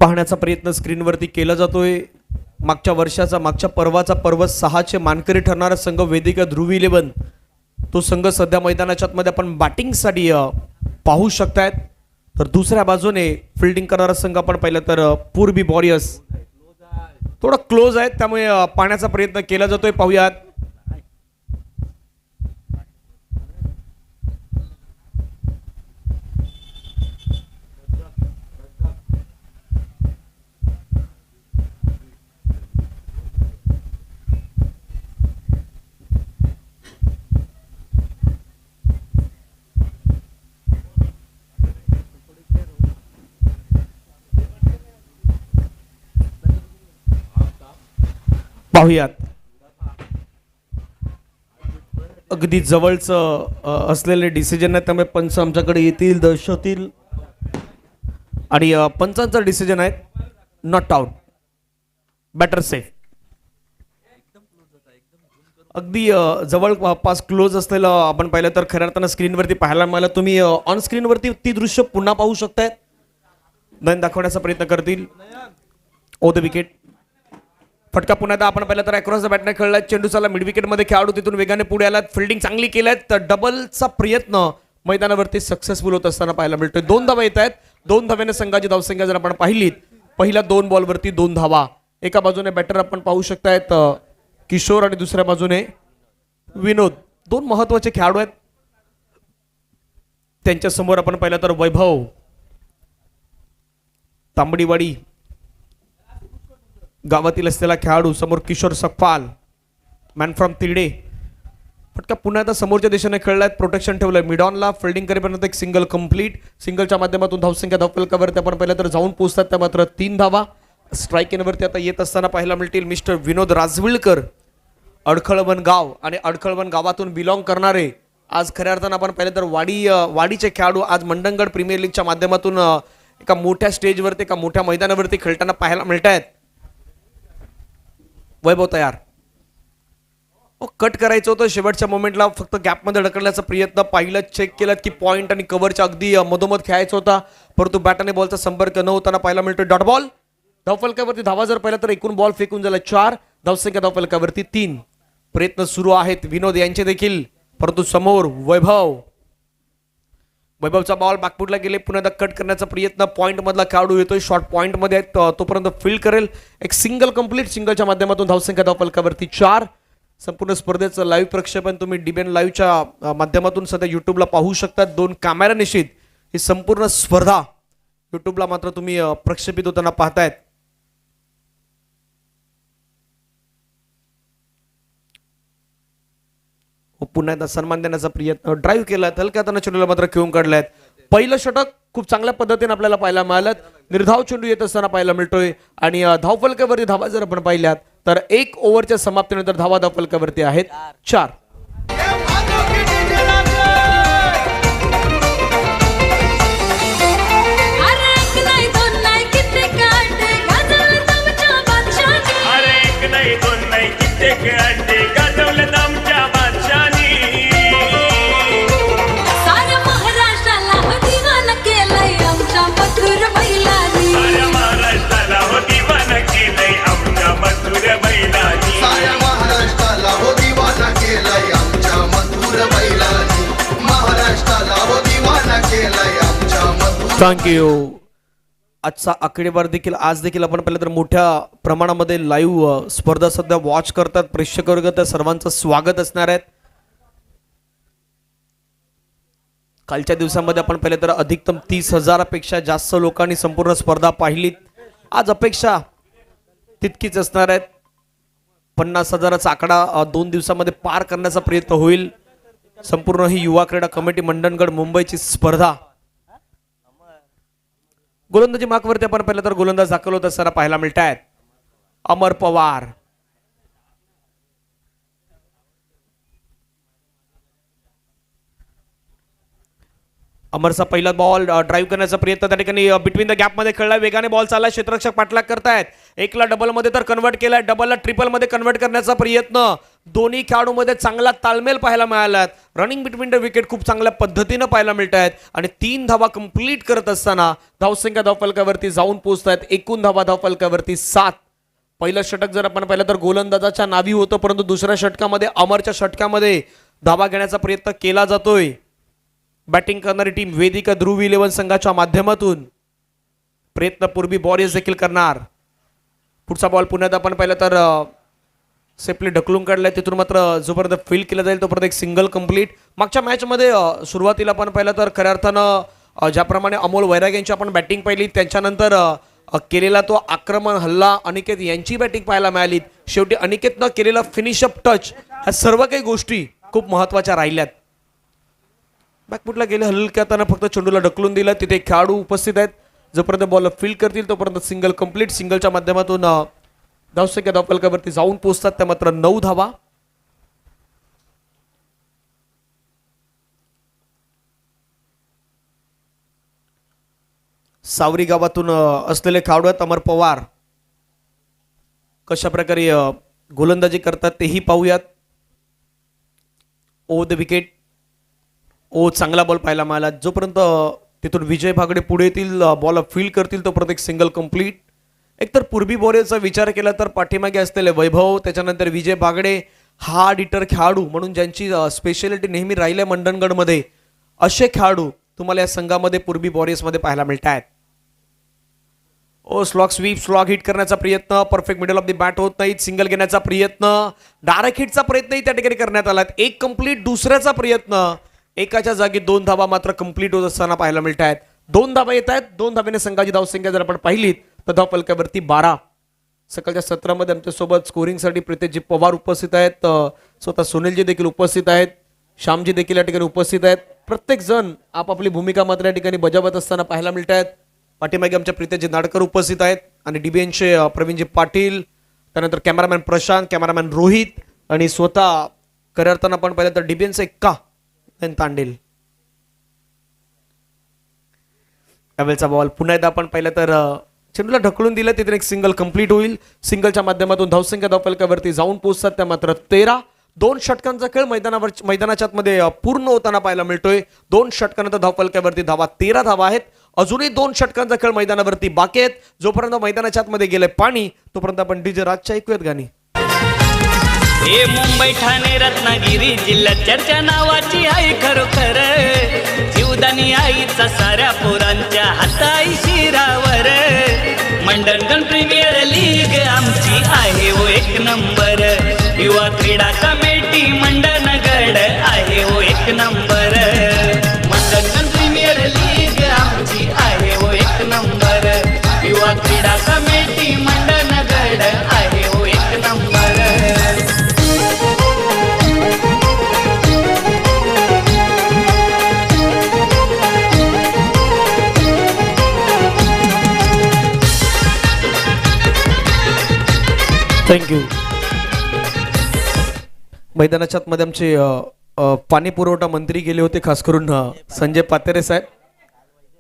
पाहण्याचा प्रयत्न स्क्रीनवरती केला जातोय। मागच्या वर्षाचा मागच्या पर्व 6चे मानकरी ठरणारा संघ वेदिका ध्रुवी 11 तो संघ सध्या मैदानाच्या आतमध्ये आपण बॅटिंगसाठी पाहू शकतायत। तर दुसऱ्या बाजूने फिल्डिंग करणारा संघ आपण पाहिलं तर पूर्वी वॉरियर्स थोडा क्लोज आहे, त्यामुळे पाहण्याचा प्रयत्न केला जातोय। पाहूयात पाहूयात अगदी जवळचं असलेले डिसिजन आहे, त्यामुळे पंच आमच्याकडे येतील दर्शवतील आणि पंचांचा डिसिजन आहे नॉट आउट, बॅटर सेफ। अगदी जवळपास क्लोज असलेलं आपण पाहिलं तर खऱ्या अर्थानं स्क्रीनवरती पाहायला मिळालं। तुम्ही ऑन स्क्रीनवरती ती दृश्य पुन्हा पाहू शकताय, नयन दाखवण्याचा प्रयत्न करतील। ओ द विकेट, फटका पुन्हा एकदा आपण पाहिलं तर अक्रॉस द बॅटने खेळलाय, चेंडू चालला मिड विकेट मध्ये, खेळाडू तिथून वेगाने पुढे आलात, फिल्डिंग चांगली केलाय, तर डबलचा प्रयत्न मैदानावरती सक्सेसफुल होत असताना पाहायला मिळतोय। 2 धावा येत आहेत, 2 धाव्याने संघाची धावसंख्या जर आपण पाहिलीत, पहिल्या 2 बॉलवरती 2 धावा। एका बाजूने बॅटर आपण पाहू शकतायत किशोर आणि दुसऱ्या बाजूने विनोद, 2 महत्वाचे खेळाडू आहेत। त्यांच्या समोर आपण पाहिलं तर वैभव तांबडीवाडी गावातील असलेला खेळाडू, समोर किशोर सकपाल मॅन फ्रॉम तिरडे। फटका पुन्हा एकदा समोरच्या दिशेने खेळलाय, प्रोटेक्शन ठेवलंय मिड ऑनला, फिल्डिंग करेपर्यंत एक सिंगल कंप्लीट, सिंगलच्या माध्यमातून धावसंख्या धावफलकावरती आपण पाहिलं तर जाऊन पोहोचतात, त्या मात्र 3 धावा। स्ट्राईक इनवरती आता येत असताना पाहायला मिळतील मिस्टर विनोद राजविळकर, अडखळवन गाव आणि अडखळवन गावातून बिलॉंग करणारे। आज खऱ्या अर्थानं आपण पाहिलं तर वाडीचे खेळाडू आज मंडणगड प्रीमियर लीगच्या माध्यमातून एका मोठ्या स्टेजवरती एका मोठ्या मैदानावरती खेळताना पाहायला मिळत आहेत। वैभव तयार, कट करायचं होतं शेवटच्या मोमेंटला, फक्त गॅपमध्ये ढकलण्याचा प्रयत्न पाहिलं, चेक केलं की पॉईंट आणि कव्हरच्या अगदी मधोमध खेळायचा होता, परंतु बॅट आणि बॉलचा संपर्क न होताना पाहायला मिळतो डॉट बॉल। धावफलकावरती धावा जर पाहिलं तर एकूण बॉल फेकून झाला 4, धावसंख्या धावफलकावरती 3। प्रयत्न सुरू आहेत विनोद यांचे देखील, परंतु समोर वैभवचा बॉल बॅकफुटला गेले, पुन्हा एकदा कट करण्याचा प्रयत्न, पॉईंट मधला खेळाडू येतोय, शॉर्ट पॉईंट मध्ये तोपर्यंत फील्ड करेल, एक सिंगल कंप्लीट, सिंगलच्या माध्यमातून धावसंख्या धावफलकावरती 4। संपूर्ण स्पर्धेचं लाईव्ह प्रक्षेपण तुम्ही डीबीएन लाईव्हच्या माध्यमातून सध्या युट्यूबला पाहू शकता, 2 कॅमेरा निश्चित ही संपूर्ण स्पर्धा युट्यूबला मात्र तुम्ही प्रक्षेपित होताना पाहतायत। पुन्हा एकदा सन्मान देण्याचा प्रयत्न, ड्राईव्ह केलाय, हलक्या हाताने चेंडूला मात्र खेळून काढलाय। पहिलं षटक खूप चांगल्या पद्धतीने आपल्याला पाहायला मिळालं, निर्धाव चेंडू येत असताना पाहायला मिळतोय आणि धावफलकावरती धावा जर आपण पाहिल्यात तर 1 ओव्हरच्या समाप्तीनंतर धावा धावफलकावरती आहेत 4। थँक्यू। आजचा आकडेवार देखील आज देखील आपण पाहिलं तर मोठ्या प्रमाणामध्ये लाईव्ह स्पर्धा सध्या वॉच करतात प्रेक्षक वर्ग, त्या सर्वांचं स्वागत असणार आहे। कालच्या दिवसामध्ये आपण पाहिलं तर अधिकतम 30,000पेक्षा जास्त लोकांनी संपूर्ण स्पर्धा पाहिलीत। आज अपेक्षा तितकीच असणार आहेत, 50,000चा आकडा 2 दिवसामध्ये पार करण्याचा प्रयत्न होईल। संपूर्ण ही युवा क्रीडा कमिटी मंडणगड मुंबईची स्पर्धा। गोलंदाजी मार्कवरती आपण पाहिलं तर गोलंदाज दाखल होत असताना पाहायला मिळत आहेत अमर पवार, अमरचा पहिला बॉल ड्राईव्ह करण्याचा प्रयत्न त्या ठिकाणी बिटवीन द गॅप मध्ये खेळला, वेगाने बॉल चालला, क्षेत्ररक्षक पाठलाग करतायत, एकला डबल मध्ये तर कन्वर्ट केलाय, डबलला ट्रिपल मध्ये कन्वर्ट करण्याचा प्रयत्न, दोन्ही खेळाडूमध्ये चांगला ताळमेळ पाहायला मिळाला. रनिंग बिटवीन द विकेट खूप चांगल्या पद्धतीनं पाहायला मिळत आहेत आणि 3 धावा कंप्लीट करत असताना धावसंख्या धावफलकावरती जाऊन पोहोचतात. एकूण धावा धावफलकावरती 7. पहिलं षटक जर आपण पाहिलं तर गोलंदाजाच्या नावी होतं, परंतु दुसऱ्या षटकामध्ये अमरच्या षटकामध्ये धावा घेण्याचा प्रयत्न केला जातोय. बॅटिंग करणारी टीम वेदिका ध्रुव 11 संघाच्या माध्यमातून प्रयत्न पूर्वी वॉरियर्स देखील करणार. पुढचा बॉल पुण्यात आपण पाहिलं तर सेफली ढकलून काढलाय, तिथून मात्र जोपर्यंत फील्ड केला जाईल तोपर्यंत एक सिंगल कंप्लीट. मागच्या मॅचमध्ये सुरुवातीला आपण पाहिलं तर खऱ्या अर्थानं ज्याप्रमाणे अमोल वैराग यांची आपण बॅटिंग पाहिली, त्यांच्यानंतर केलेला तो आक्रमण हल्ला अनिकेत यांची बॅटिंग पाहायला मिळाली. शेवटी अनिकेतनं केलेला फिनिशअप टच ह्या सर्व काही गोष्टी खूप महत्त्वाच्या राहिल्यात. बॅकफुटला गेले हलक्याताना फक्त चेंडूला ढकलून दिलं. तिथे खेळाडू उपस्थित आहेत, जोपर्यंत बॉल फील्ड करतील तोपर्यंत सिंगल कंप्लीट. सिंगलच्या माध्यमातून धावसंख्या धावफलकावरती जाऊन पोहोचतात त्या मात्र 9 धावा. सावरी गावातून असलेले खेळाडू आहेत अमर पवार, कशा प्रकारे गोलंदाजी करतात तेही पाहूयात. ओ द विकेट, ओ चांगला बॉल पाहायला मिळाला. जोपर्यंत तिथून विजय भागडे पुढे येतील, बॉल फील्ड करतील तोपर्यंत एक सिंगल कंप्लीट. एकतर पूर्वी वॉरियर्सचा विचार केला तर पाठीमागे असलेले वैभव, त्याच्यानंतर विजय भागडे हार्ड हिटर खेळाडू म्हणून ज्यांची स्पेशालिटी नेहमी राहिल्या मंडणगडमध्ये, असे खेळाडू तुम्हाला या संघामध्ये पूर्वी वॉरियर्समध्ये पाहायला मिळत आहेत. ओ स्लॉग स्वीप, स्लॉग हिट करण्याचा प्रयत्न, perfect middle of the bat होत नाही. सिंगल घेण्याचा प्रयत्न, डायरेक्ट हिटचा प्रयत्नही त्या ठिकाणी करण्यात आला. एक कंप्लीट, दुसऱ्याचा प्रयत्न, एकाच्या जागी 2 धावा मात्र कंप्लीट होत असताना पाहायला मिळत आहेत. 2 धावा येत आहेत. 2 धावेने संघाची धावसंख्या जर आपण पाहिलीत तर धावफलकावरती 12. सकाळच्या सत्रामध्ये आमच्यासोबत स्कोरिंगसाठी प्रितेशजी पवार उपस्थित आहेत, स्वतः सुनीलजी देखील उपस्थित आहेत, श्यामजी देखील या ठिकाणी उपस्थित आहेत. प्रत्येक जण आपापली भूमिका मात्र या ठिकाणी बजावत असताना पाहायला मिळत आहेत. पाठीमागे आमच्या प्रितेशजी नाडकर उपस्थित आहेत आणि डीबीएनचे प्रवीणजी पाटील, त्यानंतर कॅमेरामॅन प्रशांत, कॅमेरामॅन रोहित आणि स्वतः खऱ्या अर्थानं आपण पाहिलं तर डीबीएनचे एक्का तांडेल. यावेळचा बॉल पुन्हा एकदा आपण पाहिलं तर चेंडूला ढकलून दिलं, तिथे एक सिंगल कंप्लीट होईल. सिंगलच्या माध्यमातून धावसंख्या धावफलकावरती जाऊन पोहोचतात त्या मात्र 13. 2 षटकांचा खेळ मैदानाच्या आतमध्ये पूर्ण होताना पाहायला मिळतोय. 2 षटकानंतर धावफलकावरती धावा 13 धावा आहेत. अजूनही 2 षटकांचा खेळ मैदानावरती बाकी आहेत. जोपर्यंत मैदानाच्या आतमध्ये गेलंय पाणी तोपर्यंत आपण डीजे राजच्या ऐकूयात गाणी. हे मुंबई ठाणे रत्नागिरी जिल्ह्यात चर्चा नावाची आई खरोखर, जीवदानी आईचा साऱ्या पोरांच्या हाताई शिरावर. मंडणगड प्रीमियर लीग आमची आहे वो 1 नंबर, युवा क्रीडा कमिटी मंडणगड आहे वो 1 नंबर. मंडणगड प्रीमियर लीग आमची आहे वो 1 नंबर, युवा क्रीडा कमिटी मंडणगड आहे वो 1 नंबर. थँक्यू. मैदानाच्या आतमध्ये आमचे पाणी पुरवठा मंत्री गेले होते, खास करून संजय पातेरे साहेब.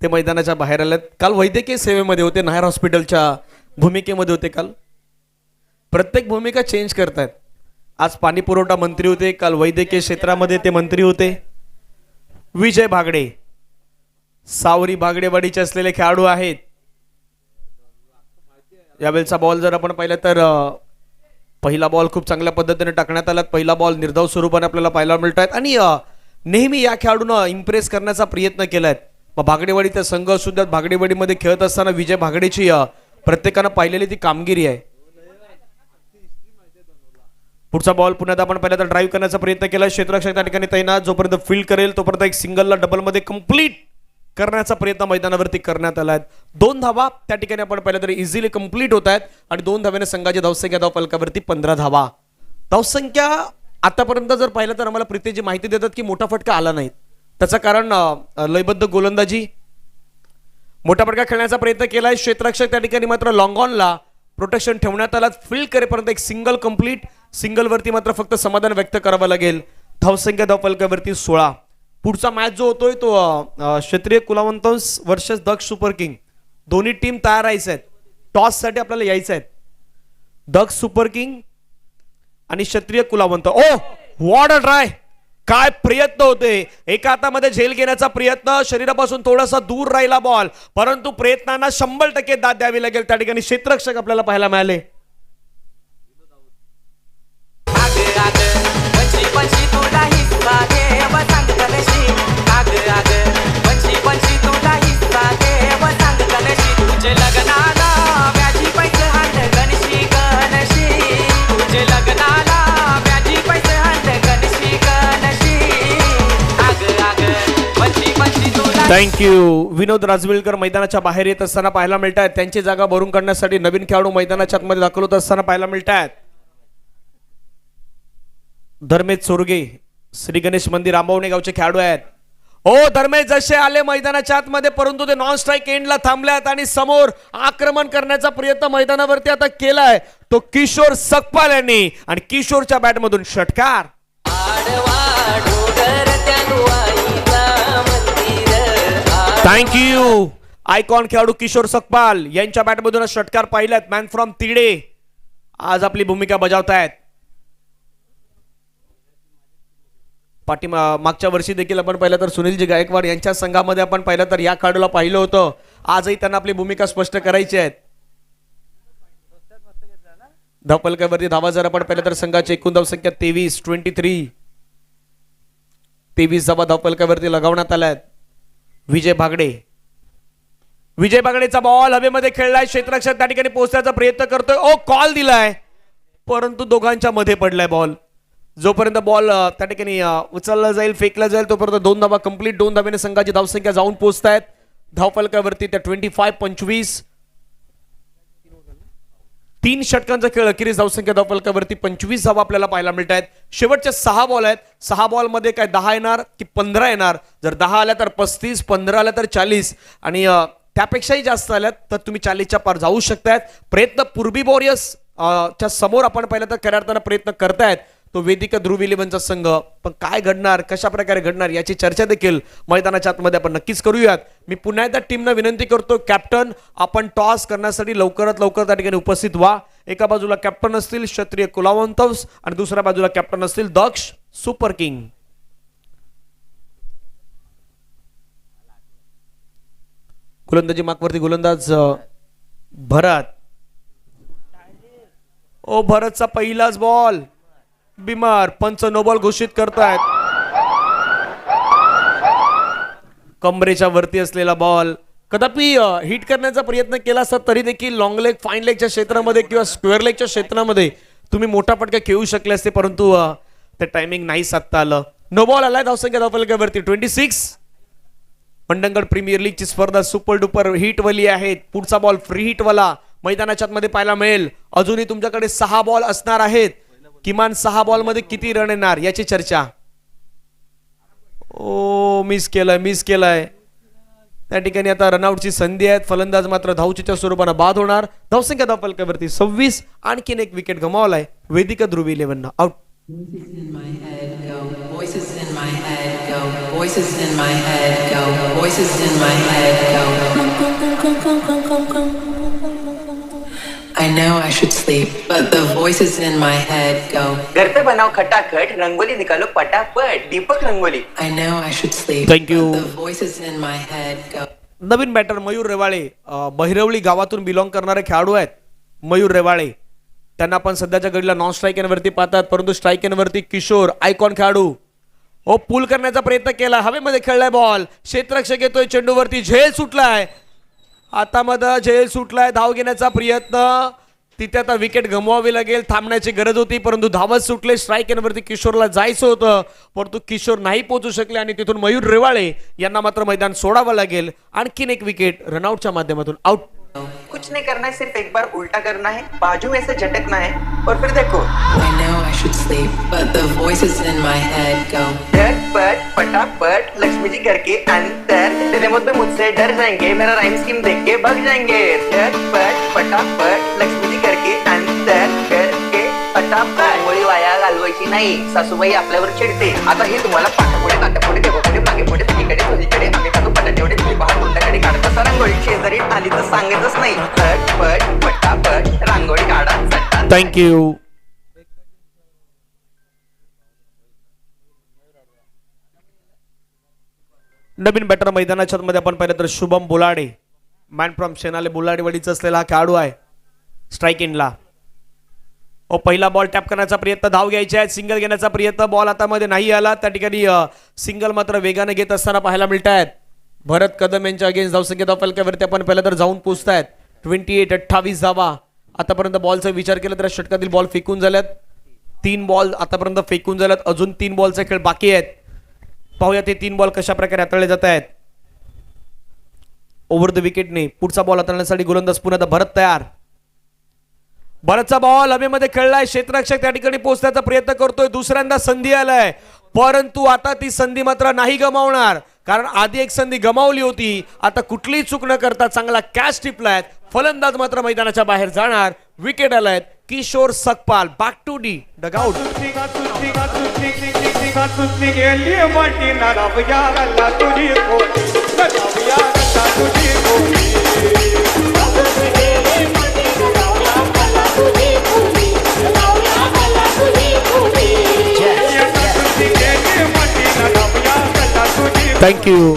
ते मैदानाच्या बाहेर आलेत. काल वैद्यकीय सेवेमध्ये होते, नायर हॉस्पिटलच्या भूमिकेमध्ये होते. काल प्रत्येक भूमिका चेंज करतायत. आज पाणी पुरवठा मंत्री होते, काल वैद्यकीय क्षेत्रामध्ये ते मंत्री होते. विजय भागडे सावरी भागडेवाडीचे असलेले खेळाडू आहेत. यावेळचा बॉल जर आपण पाहिलं तर पहिला बॉल खूप चांगल्या पद्धतीने टाकण्यात आला. पहिला बॉल निर्धाव स्वरूपाने आपल्याला पाहायला मिळत आहेत आणि नेहमी या खेळाडूंना इम्प्रेस करण्याचा प्रयत्न केलाय. मग भागडेवाडीचा संघ असू द्यात, भागडेवाडीमध्ये खेळत असताना विजय भागडेची प्रत्येकानं पाहिलेली ती कामगिरी आहे. पुढचा बॉल पुण्यात आपण पाहिलं तर ड्राईव्ह करण्याचा प्रयत्न केला. क्षेत्ररक्षक त्या ठिकाणी तैनात, जोपर्यंत फील्ड करेल तोपर्यंत एक सिंगलला डबलमध्ये कंप्लीट करण्याचा प्रयत्न मैदानावरती करण्यात आला आहे. 2 धावा त्या ठिकाणी आपण पाहिलं तर इझिली कंप्लीट होत आहेत आणि 2 धाव्याने संघाची धावसंख्या धावफलकावरती 15 धावा. धावसंख्या आतापर्यंत जर पाहिलं तर आम्हाला प्रीतेशजी माहिती देतात की मोठा फटका आला नाही. त्याचं कारण लयबद्ध गोलंदाजी, मोठा फटका खेळण्याचा प्रयत्न केलाय. क्षेत्ररक्षक त्या ठिकाणी मात्र लॉंग ऑनला प्रोटेक्शन ठेवण्यात आला. फील्ड करेपर्यंत एक सिंगल कंप्लीट. सिंगलवरती मात्र फक्त समाधान व्यक्त करावं लागेल. धावसंख्या धावफलकावरती 16. पुढचा मॅच जो होतोय तो क्षेत्रीय कुलावंतस वर्सेस दक्ष सुपर किंग. दोन्ही टीम तयार राहायच्या आहेत. टॉस साठी आपल्याला यायचं आहे. दक्ष सुपर किंग आणि क्षत्रिय कुलावंत. ओ व्हॉट अ ट्राय, काय प्रयत्न होते. एका हातामध्ये झेल घेण्याचा प्रयत्न, शरीरापासून थोडासा दूर राहिला बॉल, परंतु प्रयत्नांना 100% दाद द्यावी लागेल. त्या ठिकाणी क्षेत्ररक्षक आपल्याला पाहायला मिळाले. थँक्यू. विनोद राजविलकर मैदानाच्या बाहेर येत असताना पाहायला मिळत आहेत. त्यांची जागा भरून काढण्यासाठी नवीन खेळाडू मैदानाच्या आतमध्ये दाखल होत असताना पाहायला मिळत आहेत. धर्मेश चोरगे श्री गणेश मंदिर आंबवणे गावचे खेळाडू आहेत. हो धर्मेश जसे आले मैदानाच्या आतमध्ये, परंतु ते नॉन स्ट्राईक एंडला थांबल्यात आणि समोर आक्रमण करण्याचा प्रयत्न मैदानावरती आता केलाय तो किशोर सकपाल यांनी, आणि किशोरच्या बॅटमधून षटकार. थँक्यू. आयकॉन खेळाडू किशोर सकपाल यांच्या बॅटमधून षटकार पाहिल्यात. मॅन फ्रॉम तिडे आज आपली भूमिका बजावतायत. मागच्या वर्षी देखील आपण पाहिलं तर सुनीलजी गायकवाड यांच्या संघामध्ये आपण पाहिलं तर या खेळाडूला पाहिलं होतं. आजही त्यांना आपली भूमिका स्पष्ट करायची आहे. धावफलकावरती धावा जर आपण पाहिलं तर संघाची एकूण धावसंख्या 23 धावा धावफलकावरती लगावण्यात आल्यात. विजय बागडेचा बॉल हवेमध्ये खेळलाय. क्षेत्ररक्षक त्या ठिकाणी पोहोचण्याचा प्रयत्न करतोय. ओ कॉल दिलाय, परंतु दोघांच्या मध्ये पडलाय बॉल. जोपर्यंत बॉल त्या ठिकाणी उचलला जाईल, फेकला जाईल, तोपर्यंत 2 धावा कंप्लीट. 2 धावेने संघाची धावसंख्या जाऊन पोहोचतायत धावफलकावरती त्या 25-25. 3 षटकांचा खेळ अखेरीस धावसंख्या धावफलकावरती 25 धावा आपल्याला पाहायला मिळत आहेत. शेवटचे 6 बॉल आहेत. 6 बॉल मध्ये काय 10 येणार की 15 येणार? जर 10 आल्या तर 35, 15 आल्या तर 40, आणि त्यापेक्षाही जास्त आल्यात तर तुम्ही 40च्या पार जाऊ शकतायत. प्रयत्न पूर्वी वॉरियर्स च्या समोर आपण पाहिलं तर खऱ्या अर्थानं प्रयत्न करतायत तो वेदिका ध्रुव इलेव्हनचा संघ. पण काय घडणार, कशा प्रकारे घडणार याची चर्चा देखील मैदानाच्या आतमध्ये आपण नक्कीच करूयात. मी पुन्हा एकदा टीमना विनंती करतो, कॅप्टन आपण टॉस करण्यासाठी लवकरात लवकर त्या ठिकाणी उपस्थित व्हा. एका बाजूला कॅप्टन असतील क्षत्रिय कुलावंतव्स आणि दुसऱ्या बाजूला कॅप्टन असतील दक्ष सुपर किंग. गोलंदाजी मार्कवरती गोलंदाज भरत. ओ भरतचा पहिलाच बॉल बिमार. पंच नो बॉल घोषित करतायत. कमरेच्या वरती असलेला बॉल कदापि हिट करण्याचा प्रयत्न केला असता तरी देखील लॉंग लेग, फाईन लेगच्या क्षेत्रामध्ये किंवा स्क्वेअर लेगच्या क्षेत्रामध्ये तुम्ही मोठा फटका खेळू शकले असते, परंतु ते टायमिंग नाही साधता आलं. नो बॉल आलाय धावसंख्या धावफलकावरती 26. मंडणगड प्रीमियर लीगची स्पर्धा सुपर डुपर हिट वाली आहे. पुढचा बॉल फ्री हिट वाला मैदानाच्या आतमध्ये पाहायला मिळेल. अजूनही तुमच्याकडे 6 बॉल असणार आहेत. किमान 6 बॉल मध्ये किती रन येणार याची चर्चा. ओ मिस केलाय. त्या ठिकाणी आता रनआउटची संधी आहे. फलंदाज मात्र धावचीच्या स्वरूपाने बाद होणार. धावसंख्या धावफलकावरती 26. आणखीन एक विकेट गमावलाय Vedika Dhruv eleven out. I know I should sleep, but the voices in my head go. घर पे बनाओ खटाखट, रंगोली निकालो पटापट. Deepak rangoli. I know I should sleep. Thank you. But the voices in my head go. नवीन बॅटर मयूर रेवाळे बहिरवली गावातून बिलॉंग करणारे खेळाडू आहेत. मयूर रेवाळे त्यांना आपण सध्याच्या घडीला नॉन स्ट्राईक वरती पाहतात, परंतु स्ट्राईक वरती किशोर आयकॉन खेळाडू ओ पुल करण्याचा प्रयत्न केला. हवेमध्ये खेळलाय बॉल. क्षेत्ररक्षक येतोय चेंडूवरती. झेल सुटलाय. हातामध्ये झेल सुटलाय. धाव घेण्याचा प्रयत्न. तिथे आता विकेट गमवावी लागेल. थांबण्याची गरज होती, परंतु धावत सुटले. स्ट्राईक वरती किशोरला जायचं होतं, परंतु किशोर नाही पोहोचू शकले आणि तिथून मयूर रेवाळे यांना मात्र मैदान सोडावं लागेल. आणखीन एक विकेट रनआउटच्या माध्यमातून आउट. कुछ नहीं करना है, सिर्फ एक बार उल्टा करना है, बाजू में से झटकना है और फिर देखो. I know I should sleep, but the voices in my head go. झटपट पटापट लक्ष्मी जी घर के अंदर तेरे मुझ पे मुझसे डर जाएंगे, मेरा राइम स्कीम देख के भाग जाएंगे. झटपट पटापट लक्ष्मी जी घर के अंदर करके पटापट. रांगोळी वाया घालवायची नाही, सासूबाई आपल्यावर चिडते. आता हे तुम्हाला पाठापुढे काटापुढे देवापुढे मागे पुढे सगळीकडे दोन्हीकडे आम्ही खातो पटाटेवढे तुम्ही पहा कोणत्याकडे काढत असा रांगोळी. शेजारी आली तर सांगायचंच नाही. झटपट पटापट रांगोळी काढा. थँक्यू. नवीन बॅटर मैदानाच्या मध्ये आपण पाहिलं तर शुभम बोलाडे, मॅन फ्रॉम शेनाले बोलाडेवाडीचा असलेला हा खेळाडू आहे. स्ट्राईक इनला पहिला बॉल टॅप करण्याचा प्रयत्न, धाव घ्यायची आहे, सिंगल घेण्याचा प्रयत्न, बॉल हातामध्ये नाही आला. त्या ठिकाणी सिंगल मात्र वेगाने घेत असताना पाहायला मिळत आहेत. भरत कदम यांच्या अगेन्स्ट धावसंख्या धावफलकावरती आपण पहिलं तर जाऊन पोहोचतायत. 28 धावा. आतापर्यंत बॉलचा विचार केला तर षटकातील बॉल फेकून झाल्यात. 3 बॉल आतापर्यंत फेकून झाल्यात. अजून 3 बॉलचा खेळ बाकी आहेत. पाहूया ते 3 बॉल कशा प्रकारे हाताळले जात आहेत. ओव्हर द विकेटने पुढचा बॉल हाताळण्यासाठी गोलंदाज पुन्हा भरत तयार. भरतचा बॉल हवेमध्ये खेळलाय. क्षेत्ररक्षक त्या ठिकाणी पोहोचण्याचा प्रयत्न करतोय. दुसऱ्यांदा संधी आलाय, परंतु आता ती संधी मात्र नाही गमावणार, कारण आधी एक संधी गमावली होती. आता कुठलीही चूक न करता चांगला कॅच टिपलाय. फलंदाज मात्र मैदानाच्या बाहेर जाणार. विकेट आलाय Kishor Sakpal. Back to the dugout. Thank you.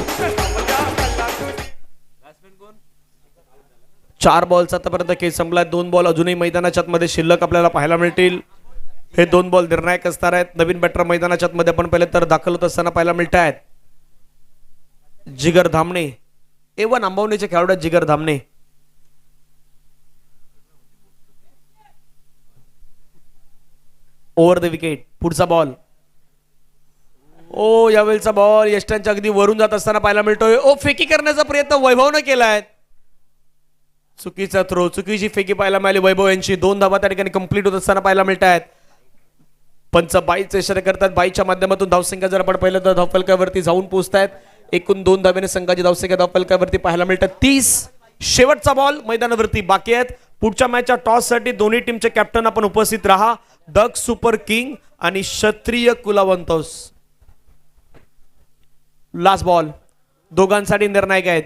4 बॉलचा आतापर्यंत खेळ संपला. 2 बॉल अजूनही मैदानाच्या आतमध्ये शिल्लक आपल्याला पाहायला मिळतील. हे 2 बॉल निर्णायक असणार आहेत. नवीन बॅटर मैदानाच्या आतमध्ये आपण पहिले तर दाखल होत असताना पाहायला मिळत आहेत. जिगर धामणे, A1 अंबावणीचे खेळाडू आहेत जिगर धामणे. ओव्हर द विकेट पुढचा बॉल. ओ यावेळचा बॉल यष्टांच्या अगदी वरून जात असताना पाहायला मिळतोय. ओ फेकी करण्याचा प्रयत्न वैभवनं केलाय. चुकीचा थ्रो, चुकीची फेकी पाहायला मिळाली वैभव यांची. 2 धावा त्या ठिकाणी कंप्लीट होत असताना पाहायला मिळत आहेत. पंच बाईचा इशारा करतात. बाईच्या माध्यमातून धावसंख्या जर आपण पाहिलं तर धावफलकावरती जाऊन पोहोचतायत. एकूण 2 धावेने संघाची धावसंख्या धावफलकावरती पाहायला मिळतात 30. शेवटचा बॉल मैदानावरती बाकी आहेत. पुढच्या मॅचच्या टॉस साठी दोन्ही टीमचे कॅप्टन आपण उपस्थित राहा. डक सुपर किंग आणि क्षत्रिय कुलावंतोस. लास्ट बॉल दोघांसाठी निर्णायक आहेत.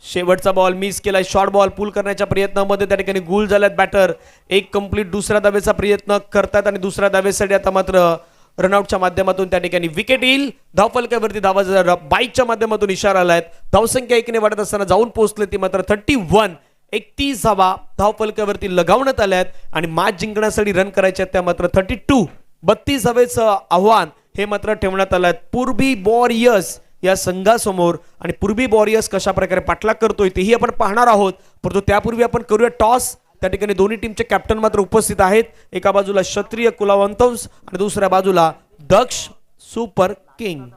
शेवटचा बॉल मिस केलाय. शॉर्ट बॉल पूल करण्याच्या प्रयत्नामध्ये त्या ठिकाणी गुल झाल्यात बॅटर. एक कंप्लीट दुसऱ्या धावेचा प्रयत्न करतात आणि दुसऱ्या धावेसाठी आता मात्र रनआउटच्या माध्यमातून त्या ठिकाणी विकेट येईल. धावफलकावरती धावा जर बाईकच्या माध्यमातून इशारा आलाय. धावसंख्या 1 ने वाढत असताना जाऊन पोहोचले ती मात्र 31. 31 धावा धावफलकावरती लगावण्यात आल्यात आणि मॅच जिंकण्यासाठी रन करायचे त्या मात्र 32. 32 धावेचं आव्हान हे मात्र ठेवण्यात आलं. पूर्वी वॉरियर्स या संघासमोर आणि पूर्वी वॉरियर्स कशा प्रकारे पाठलाग करतोय तेही आपण पाहणार आहोत. परंतु त्यापूर्वी आपण करूया टॉस. त्या ठिकाणी दोन्ही टीमचे कॅप्टन मात्र उपस्थित आहेत. एका बाजूला क्षत्रिय कुलावंतोस आणि दुसऱ्या बाजूला दक्ष सुपर किंग.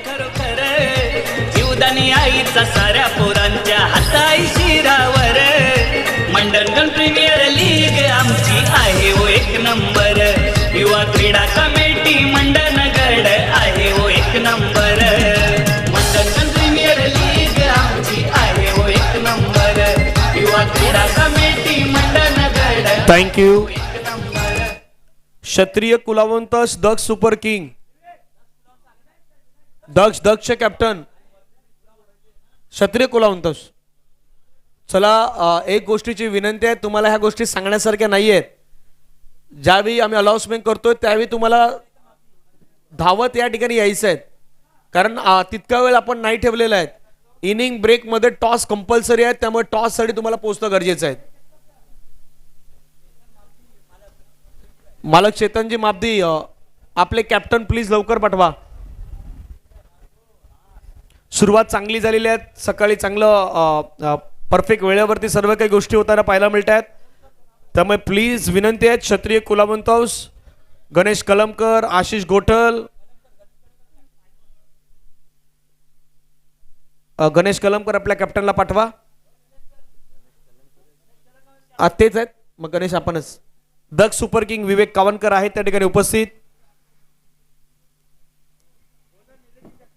खरोखर जीवदानी आईचा साऱ्या पोरांच्या हाताई शिरावर. मंडन प्रीमियर लीग आमची आहे ओ 1 नंबर. युवा क्रीडा कमिटी मंडनगड आहे ओ 1 नंबर. मंडन प्रीमियर लीग आमची आहे ओ 1 नंबर. युवा क्रीडा कमिटी मंडनगड. थँक्यू. क्षत्रिय कुलावंतोस दक्ष सुपर किंग. दक्ष कॅप्टन क्षत्रिय कुलावंतोस. चला एक गोष्टीची विनंती आहे. तुम्हाला ह्या गोष्टी सांगण्यासारख्या नाही आहेत. ज्यावेळी आम्ही अनाउन्समेंट करतोय त्यावेळी तुम्हाला धावत या ठिकाणी यायचं आहे, कारण तितका वेळ आपण नाही ठेवलेला आहे. इनिंग ब्रेक मध्ये टॉस कंपल्सरी आहे, त्यामुळे टॉस साठी तुम्हाला पोहोचणं गरजेचं आहे. मालक चेतनजी मापदी, आपले कॅप्टन प्लीज लवकर पाठवा. सुरुवात चांगली झालेली आहे. सकाळी चांगलं परफेक्ट वेळेवरती सर्व काही गोष्टी होताना पाहायला मिळत आहेत. त्यामुळे प्लीज विनंती आहे. क्षत्रिय कुलावंतोस, गणेश कलमकर, आशिष गोठल, गणेश कलमकर आपल्या कॅप्टनला पाठवा. तेच आहेत मग गणेश आपणच. दक्ष सुपर किंग विवेक कावनकर आहेत त्या ठिकाणी उपस्थित.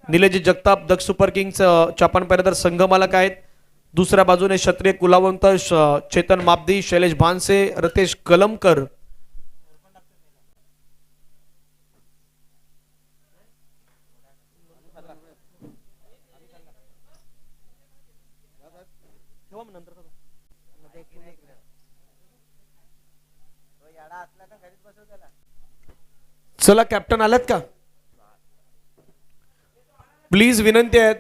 निलेजी जगताप दक्ष सुपर किंगचं चापण पाहिलं तर संघ मालक आहेत. दुसऱ्या बाजूने क्षत्रिय कुलावंत चेतन मापदी, शैलेश भानसे, रतेश कलमकर. चला कॅप्टन आलात का? प्लीज विनंती आहे,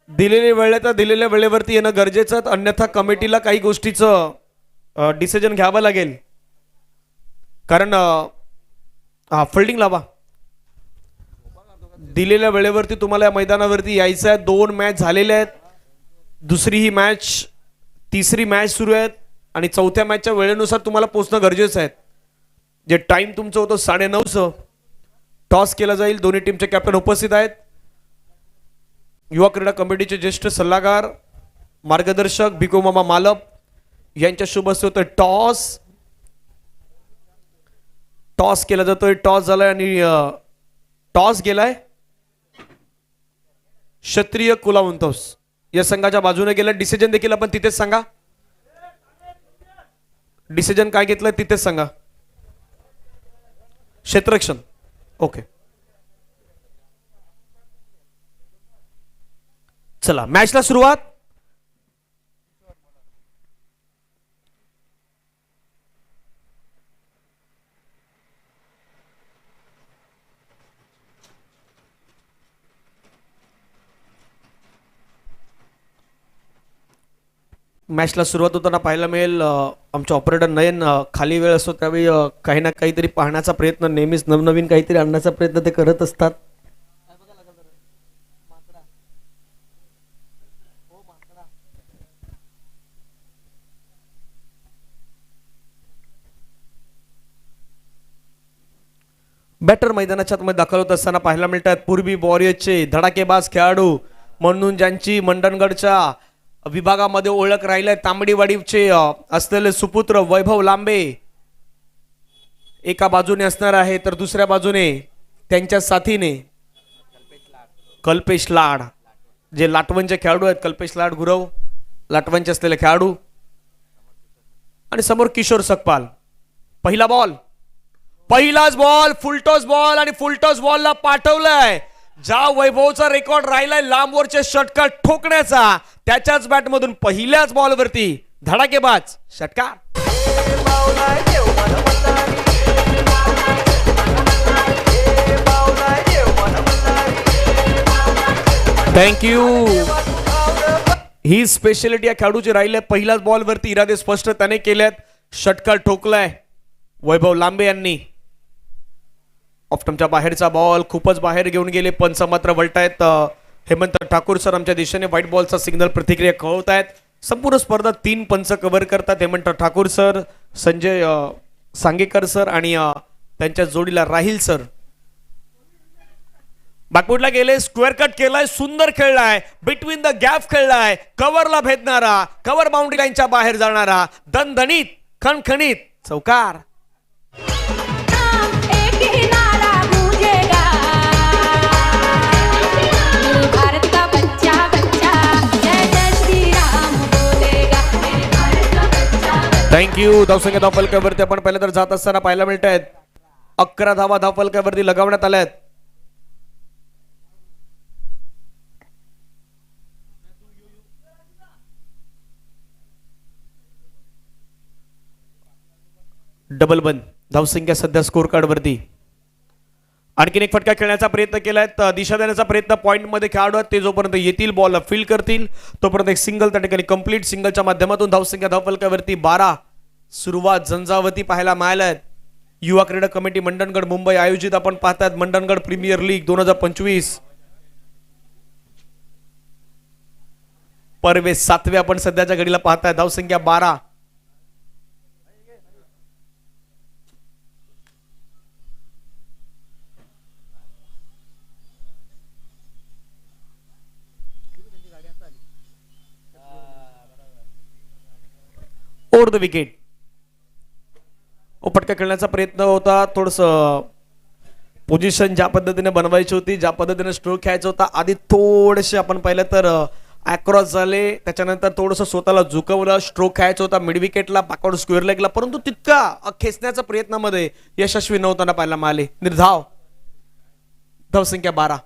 दिलेल्या वेळेत दिलेल्या वेळेवरती येणं गरजेचं आहे, अन्यथा कमिटीला काही गोष्टीचं डिसिजन घ्यावं लागेल. कारण हा फिल्डिंग लावा. दिलेल्या वेळेवरती तुम्हाला या मैदानावरती यायचं आहे. 2 मॅच झालेल्या आहेत, दुसरी ही मॅच, तिसरी मॅच सुरू आहेत आणि चौथ्या मॅचच्या वेळेनुसार तुम्हाला पोहोचणं गरजेचं आहे. जे टाइम तुमचं होतं 9:30चं. टॉस केला जाईल. दोन्ही टीमचे कॅप्टन उपस्थित आहेत. युवा क्रीडा कमिटीचे ज्येष्ठ सल्लागार मार्गदर्शक भिको मामा मालप यांच्या शुभ हस्ते होतं टॉस केला जातोय. टॉस झालाय आणि टॉस गेलाय क्षत्रिय कुलावंतोस या संघाच्या बाजूने गेला. डिसिजन देखील आपण तिथेच सांगा. डिसिजन काय घेतलंय तिथेच सांगा. क्षेत्ररक्षण. ओके, चला मॅचला सुरुवात. मॅचला सुरुवात होताना पाहायला मिळेल आमचे ऑपरेटर नयन खाली वेळ असतो त्यावेळी काही ना काहीतरी पाहण्याचा प्रयत्न, नेहमीच नवनवीन काहीतरी आणण्याचा प्रयत्न ते करत असतात. बॅटर मैदानाच्या आतमध्ये दाखल होत असताना पाहायला मिळतात पूर्वी वॉरियर्सचे धडाकेबाज खेळाडू म्हणून ज्यांची मंडणगडच्या विभागामध्ये ओळख राहिली आहे, तांबडीवाडीचे असलेले सुपुत्र वैभव लांबे एका बाजूने असणार आहे, तर दुसऱ्या बाजूने त्यांच्या साथीने कल्पेश लाड, जे लाटवणचे खेळाडू आहेत. कल्पेश लाड गुरव लाटवणचे असलेले खेळाडू आणि समोर किशोर सकपाल. पहिला बॉल, पहिलाच बॉल, फुलटॉस बॉल आणि फुलटॉस बॉलला पाठवलाय. ज्या वैभवचा रेकॉर्ड राहिलाय लांबवरचे षटकार ठोकण्याचा, त्याच्याच बॅटमधून पहिल्याच बॉलवरती धडाकेबाज षटकार. थँक्यू. ही स्पेशलिटी या खेळाडूची राहिली. पहिल्याच बॉलवरती इरादे स्पष्ट त्याने केल्यात. षटकार ठोकलाय वैभव लांबे यांनी. ऑफ्टमच्या बाहेरचा बॉल खूपच बाहेर घेऊन गेले. पंच मात्र वळतायत. हेमंत ठाकूर सर आमच्या दिशेने व्हाईट बॉलचा सिग्नल प्रतिक्रिया कळवत आहेत. संपूर्ण स्पर्धा 3 पंच कव्हर करतात. हेमंत ठाकूर सर, संजय सांगेकर सर आणि त्यांच्या जोडीला राहील सर. बॅकवुडला गेले, स्क्वेअर कट केलाय, सुंदर खेळलाय, बिटवीन द गॅप खेळलाय, कव्हरला भेदणारा, कव्हर बाउंड्री लाईनच्या बाहेर जाणारा, दणदणीत खणखणीत चौकार. थँक्यू. धावसंख्या धावफलकावरती आपण पहिल्या तर जात असताना पाहायला मिळत आहेत 11 धावा धावफलकावरती लगावण्यात आल्या आहेत. डबल बन धावसंख्या सध्या स्कोर कार्ड वरती. आणखीन एक फटका खेळण्याचा प्रयत्न केलाय, दिशा देण्याचा प्रयत्न पॉइंट मध्ये खेळाडू आहेत ते जोपर्यंत येतील बॉल फील्ड करतील तोपर्यंत एक सिंगल त्या ठिकाणी कंप्लीट. सिंगलच्या माध्यमातून धावसंख्या धावफलकावरती 12. सुरुवात झंझावती पाहायला मिळाल्या. युवा क्रीडा कमिटी मंडणगड मुंबई आयोजित आपण पाहतात मंडणगड प्रीमियर लीग 2025 पर्वे 7वे आपण सध्याच्या घडीला पाहताय. धावसंख्या 12. Over the wicket. फटका खेळण्याचा प्रयत्न होता. थोडस पोझिशन ज्या पद्धतीने बनवायची होती, ज्या पद्धतीने स्ट्रोक खेळायचा होता, आधी थोडेसे आपण पाहिलं तर अक्रॉस झाले, त्याच्यानंतर थोडंसं स्वतःला झुकवलं, स्ट्रोक खेळायचा होता मिड विकेटला, बॅकवर्ड स्क्वेअर लेगला, परंतु तितका खेचण्याच्या प्रयत्नामध्ये यशस्वी नव्हताना पाहायला मिळाले. निर्धाव. धावसंख्या 12.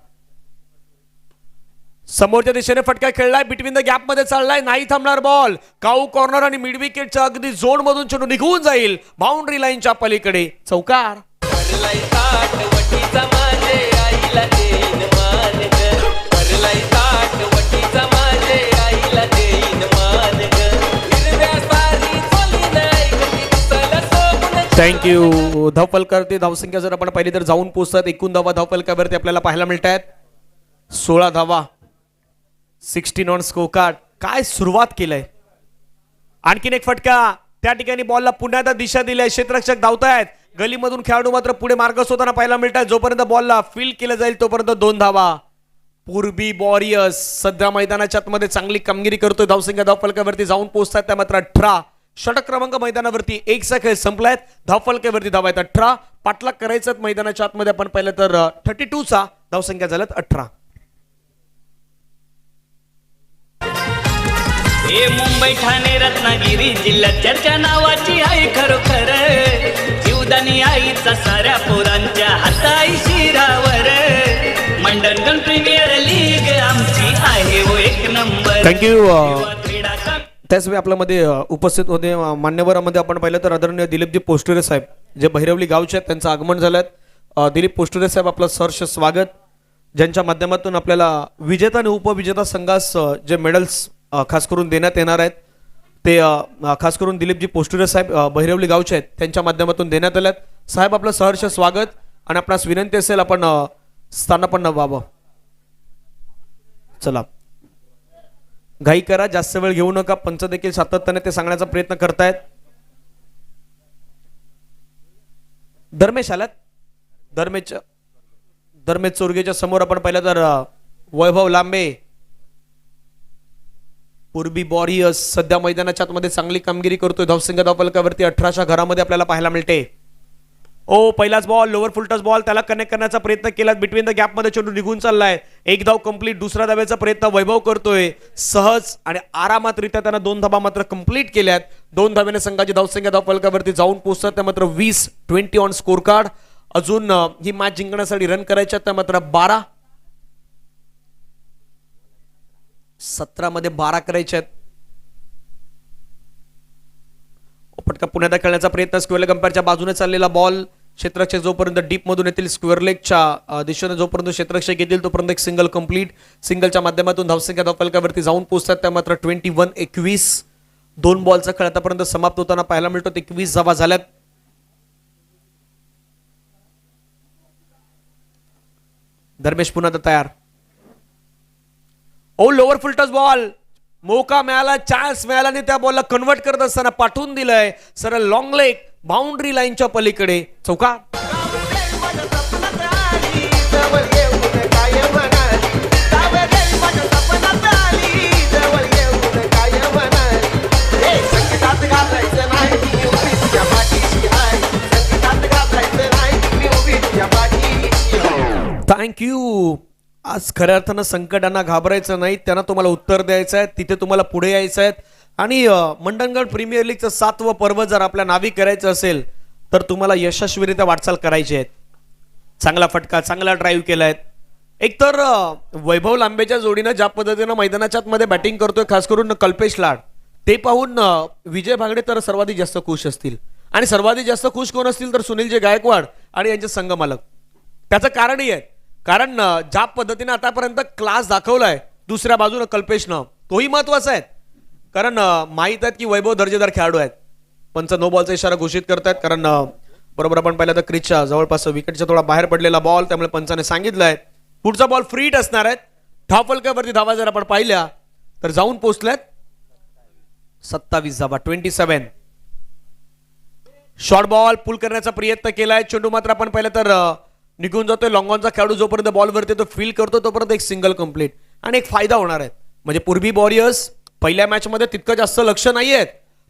समोरच्या दिशेने फटका खेळलाय, बिटवीन द गॅप मध्ये चाललाय, नाही थांबणार बॉल. काऊ कॉर्नर आणि मिड विकेटच्या अगदी झोन मधून चेंडू निघून जाईल बाउंड्री लाईनच्या पलीकडे. चौकार. थँक्यू. धावफलकावरती धावसंख्या जर आपण पाहिली तर जाऊन पोहोचतात. एकूण धावा धावफलकावरती आपल्याला पाहायला मिळत आहेत 16 धावा. 16 ऑन स्कोर कार्ड. काय सुरुवात केलंय. आणखीन एक फटका. त्या ठिकाणी बॉलला पुन्हा एकदा दिशा दिली आहे. क्षेत्ररक्षक धावतायत. गलीमधून खेळाडू मात्र पुढे मार्गस्थ होताना पाहायला मिळतात. जोपर्यंत बॉलला फील्ड केलं जाईल तोपर्यंत 2 धावा. पूर्वी वॉरियर्स सध्या मैदानाच्या आतमध्ये चांगली कामगिरी करतोय. धावसंख्या धावफलकावरती जाऊन पोहोचतात त्या मात्र 18. षटक क्रमांक मैदानावरती 1 चा खेळ संपलाय. धावफलकावरती धावा आहेत 18. पाठलाग करायचं मैदानाच्या आतमध्ये आपण पाहिलं तर 32 चा धावसंख्या झाल्यात 18. हे मुंबई ठाणे रत्नागिरी जिल्ह्यात चर्चा नावाची आहे खरोखर. जीवदानी आईचा साऱ्या पोरांच्या हाताई शिरावर. मंडणगड प्रीमियर लीग आमची आहे वो एक नंबर. थँक्यू. त्याचवेळी आपल्यामध्ये उपस्थित होते मान्यवरांमध्ये आपण पाहिलं तर आदरणीय दिलीपजी पोस्टुरे साहेब जे बहिरवली गावचे आहेत, त्यांचं आगमन झालं. दिलीप पोस्टुरे साहेब आपलं सहर्ष स्वागत. ज्यांच्या माध्यमातून आपल्याला विजेता आणि उपविजेता संघास जे मेडल्स खास करून देण्यात येणार आहेत ते खास करून दिलीपजी पोस्टुरे साहेब बहिरवली गावचे आहेत त्यांच्या माध्यमातून देण्यात आल्यात. साहेब आपलं सहर्ष स्वागत. आणि आपणास विनंती असेल आपण स्थानापन्न व्हावं. चला घाई करा, जास्त वेळ घेऊ नका. पंच देखील सातत्याने ते सांगण्याचा प्रयत्न करतायत. धर्मेश आलात. धर्मेश चोरगेच्या समोर आपण पाहिलं तर वैभव लांबे. पूर्वी वॉरियर्स सध्या मैदानाच्या आतमध्ये चांगली कामगिरी करतोय. धावसंख्या धावफलकावरती 18च्या घरामध्ये आपल्याला पाहायला मिळते. पहिलाच बॉल लोअर फुल टच बॉल त्याला कनेक्ट करण्याचा प्रयत्न केला. बिटवीन द गॅप मध्ये चेंडू निघून चाललाय. एक धाव कंप्लीट. दुसऱ्या धावेचा प्रयत्न वैभव करतोय. सहज आणि आरामातरित्या त्यानं 2 धावा मात्र कंप्लीट केल्यात. 2 धावेने संघाची धावसंख्या धावफलकावरती जाऊन पोहोचतात त्या मात्र 20 ऑन स्कोर कार्ड. अजून ही मॅच जिंकण्यासाठी रन करायच्या त्या मात्र 12. 17 मध्ये 12 करायचे आहेत. फटका पुण्यात खेळण्याचा प्रयत्न. स्क्वेअर अंपायरच्या बाजूने चाललेला बॉल. क्षेत्ररक्षक जोपर्यंत डीप मधून येतील स्क्वेअर लेगच्या दिशेने जोपर्यंत क्षेत्ररक्षक येतील तोपर्यंत एक सिंगल कंप्लीट. सिंगलच्या माध्यमातून धावसंख्या धावफलकावरती जाऊन पोहोचतात त्या मात्र 21. 2 बॉलचा खेळ आतापर्यंत समाप्त होताना पाहायला मिळतो. 21 धावा झाल्यात. धर्मेश पुन्हा तयार. लोअर फुल टच बॉल. मौका मिळाला, चान्स मिळाला आणि त्या बॉलला कन्वर्ट करत असताना पाठवून दिलंय सरळ लॉंग लेग बाउंड्री लाईनच्या पलीकडे. चौकार. थँक्यू. आज खऱ्या अर्थानं संकटांना घाबरायचं नाही, त्यांना तुम्हाला उत्तर द्यायचं आहे. तिथे तुम्हाला पुढे यायचं आहे. आणि मंडणगड प्रीमियर लीगचं 7वं पर्व जर आपल्या नावी करायचं असेल तर तुम्हाला यशस्वीरित्या वाटचाल करायची आहे. चांगला फटका, चांगला ड्राईव्ह केलाय. एकतर वैभव लांबेच्या जोडीनं ज्या पद्धतीनं मैदानाच्या आतमध्ये बॅटिंग करतोय खास करून कल्पेश लाड, ते पाहून विजय भांगडे तर सर्वाधिक जास्त खुश असतील. आणि सर्वाधिक जास्त खुश कोण असतील तर सुनीलजी गायकवाड आणि यांचे संघ मालक. त्याचं कारणही आहे. कारण ज्या पद्धतीने आतापर्यंत क्लास दाखवलाय दुसऱ्या बाजूने कल्पेशनं, तोही महत्वाचा आहे. कारण माहित आहेत की वैभव दर्जेदार खेळाडू आहेत. पंच नो बॉलचा इशारा घोषित करतायत. कारण बरोबर आपण पाहिलं तर क्रिचच्या जवळपास विकेटच्या थोडा बाहेर पडलेला बॉल, त्यामुळे पंचाने सांगितलंय पुढचा बॉल फ्री हिट असणार आहे. धावफलकावरती धावा जर आपण पाहिल्या तर जाऊन पोहोचल्यात 27 धावा. 27. शॉर्ट बॉल पुल करण्याचा प्रयत्न केलाय. चेंडू मात्र आपण पाहिलं तर निघून जातोय. लॉंगॉनचा खेळाडू जोपर्यंत बॉलवरती तो फील करतो तोपर्यंत एक सिंगल कंप्लीट. आणि एक फायदा होणार आहे म्हणजे पूर्वी वॉरियर्स पहिल्या मॅच मध्ये तितकं जास्त लक्ष नाहीये,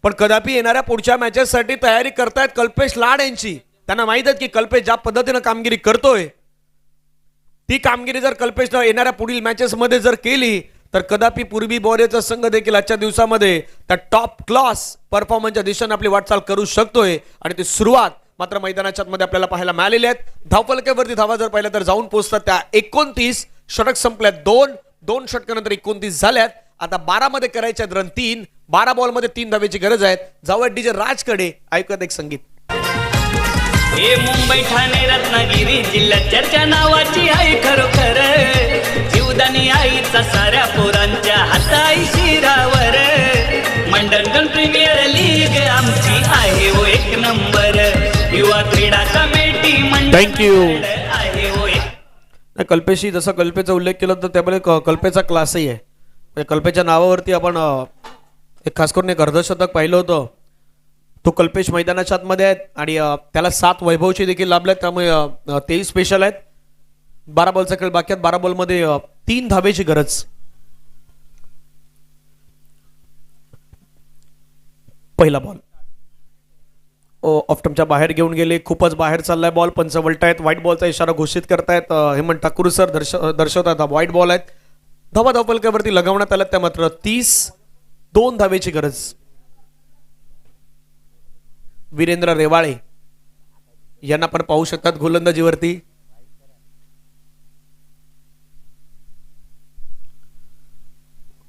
पण कदापि येणाऱ्या पुढच्या मॅचेससाठी तयारी करतायत कल्पेश लाड यांची. त्यांना माहित आहे की कल्पेश ज्या पद्धतीनं कामगिरी करतोय ती कामगिरी जर कल्पेशनं येणाऱ्या पुढील मॅचेस मध्ये जर केली तर कदापि पूर्वी वॉरियर्सचा संघ देखील आजच्या दिवसामध्ये त्या टॉप क्लास परफॉर्मन्सच्या दिशेने आपली वाटचाल करू शकतोय. आणि ती सुरुवात मात्र मैदानाच्या मध्ये आपल्याला पाहायला मिळालेली आहेत. धावफलकावरती धावा जर पाहिलं तर जाऊन पोहोचतात त्या 29. षटक संपल्यात 2. 2 षटकानंतर 29 झाल्यात. आता 12 मध्ये करायचे रन 3. 12 बॉल मध्ये 3 धावेची गरज आहे. जाऊयात डीजे राजकडे, ऐकूयात एक संगीत. हे मुंबई ठाणे रत्नागिरी जिल्ह्यात चर्चा नावाची आहे खरोखर. जीवदानी आईचा साऱ्या पोरांच्या हाताई शिरावर. मंडणगड प्रीमियर लीग आमची आहे ओ एक नंबर. युवा क्रीडा कमिटी Thank you. आहे ओ एक. नाही, कल्पेशी जसा कल्पेचा उल्लेख केला तर त्यामुळे कल्पेचा क्लासही आहे. म्हणजे कल्पेच्या नावावरती आपण एक खास करून एक अर्धशतक पाहिलं होतं. तो कल्पेश मैदानाच्या आतमध्ये आहेत आणि त्याला 7 वैभवची देखील लाभल्यात. त्यामुळे तेही स्पेशल आहेत. 12 बॉलचा खेळ बाकी आहेत. 12 बॉलमध्ये 3 धावेची गरज. पहिला बॉल ऑफ स्टंपच्या बाहेर घेऊन गेले. खूपच बाहेर चाललाय बॉल. पंच वळतायत. व्हाईट बॉलचा इशारा घोषित करतायत. हेमंत ठाकूर सर दर्शवतात हा व्हाईट बॉल आहेत. धावा धावपलकावरती लगावण्यात आल्यात. त्या मात्र 32 धावेची गरज. वीरेंद्र रेवाळे यांना पण पाहू शकतात गोलंदाजीवरती.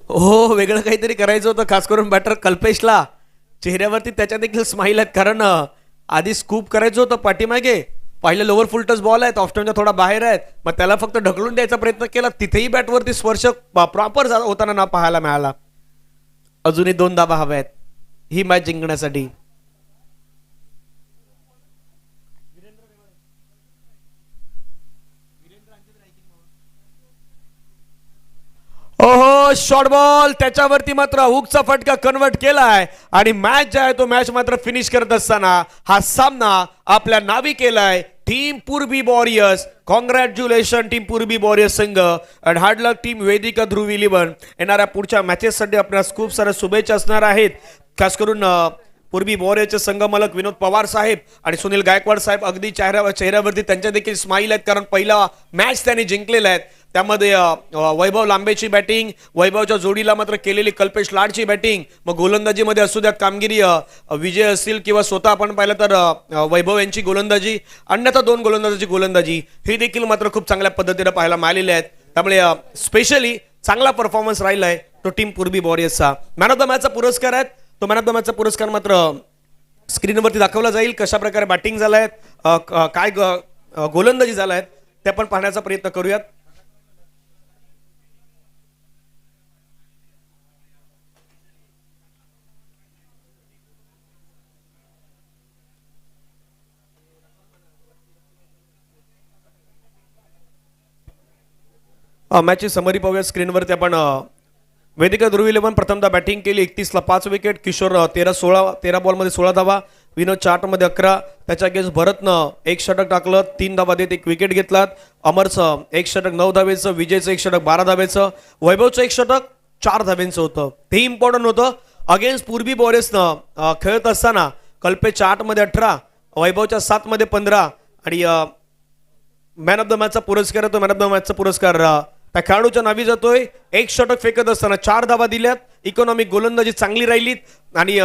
हो, वेगळं काहीतरी करायचं होतं. खास करून बॅटर कल्पेशला चेहऱ्यावरती त्याच्या देखील स्माईल आहेत. कारण आधी स्कूप करायचं होतं पाठीमागे. पाहिलं लोअर फुल टच बॉल आहेत. ऑफस्टनच्या थोडा बाहेर आहेत. मग त्याला फक्त ढकलून द्यायचा प्रयत्न केला. तिथेही बॅटवरती स्पर्श प्रॉपर होताना ना पाहायला मिळाला. अजूनही 2 धावा हव्या आहेत ही मॅच जिंकण्यासाठी. ओहो, शॉर्ट बॉल. त्याच्यावरती मात्र हुकचा फटका कन्वर्ट केलाय आणि मॅच जे आहे तो मॅच मात्र फिनिश करत असताना हा सामना आपल्या नावी केलाय team Purvi warriors. Congratulation team Purvi warriors संघ and hard luck team Vedika Dhruv 11. येणाऱ्या पुढच्या मॅचेससाठी आपल्याला खूप साऱ्या शुभेच्छा असणार आहेत. खास करून पूर्वी वॉरियरचे संघमालक विनोद पवार साहेब आणि सुनील गायकवाड साहेब अगदी चेहऱ्यावरती त्यांच्या देखील स्माईल आहेत. कारण पहिला मॅच त्यांनी जिंकलेला आहे. त्यामध्ये वैभव लांबेची बॅटिंग, वैभवच्या जोडीला मात्र केलेली कल्पेश लाडची बॅटिंग. मग गोलंदाजीमध्ये असू द्यात कामगिरी विजय असतील किंवा स्वतः आपण पाहिलं तर वैभव यांची गोलंदाजी, अन्यथा 2 गोलंदाजाची गोलंदाजी ही देखील मात्र खूप चांगल्या पद्धतीने पाहायला मिळालेली आहेत. त्यामुळे स्पेशली चांगला परफॉर्मन्स राहिला आहे तो टीम पूर्वी वॉरियर्सचा. मॅन ऑफ द मॅचचा पुरस्कार आहे. तो मॅन ऑफ द मॅचचा पुरस्कार मात्र स्क्रीनवरती दाखवला जाईल. कशा प्रकारे बॅटिंग झाला आहे, काय गोलंदाजी झाला आहे ते आपण पाहण्याचा प्रयत्न करूयात. मॅचची समरी पाहूया स्क्रीनवरती आपण. वेदिका ध्रुव 11 प्रथमतः बॅटिंग केली. 31 ला 5 विकेट. किशोर 13 बॉलमध्ये 16 धावा. विनोद 4 मध्ये 11. त्याच्या अगेन्स्ट भरतनं 1 षटक टाकलं. 3 धावा देत 1 विकेट घेतलात. अमरचं 1 षटक 9 धावेचं. विजयचं 1 षटक 12 धावेचं. वैभवचं 1 षटक 4 धावेचं होतं. ते इम्पॉर्टंट होतं. अगेन्स्ट पूर्वी वॉरियर्सनं खेळत असताना कल्पेशच्या 8 मध्ये 18, वैभवच्या 7 मध्ये 15 आणि मॅन ऑफ द मॅचचा पुरस्कार आहे तो मॅन ऑफ द मॅचचा पुरस्कार त्या खेळाडूच्या नावी जातोय. 1 षटक फेकत असताना 4 धावा दिल्यात. इकॉनॉमिक गोलंदाजी चांगली राहिलीत आणि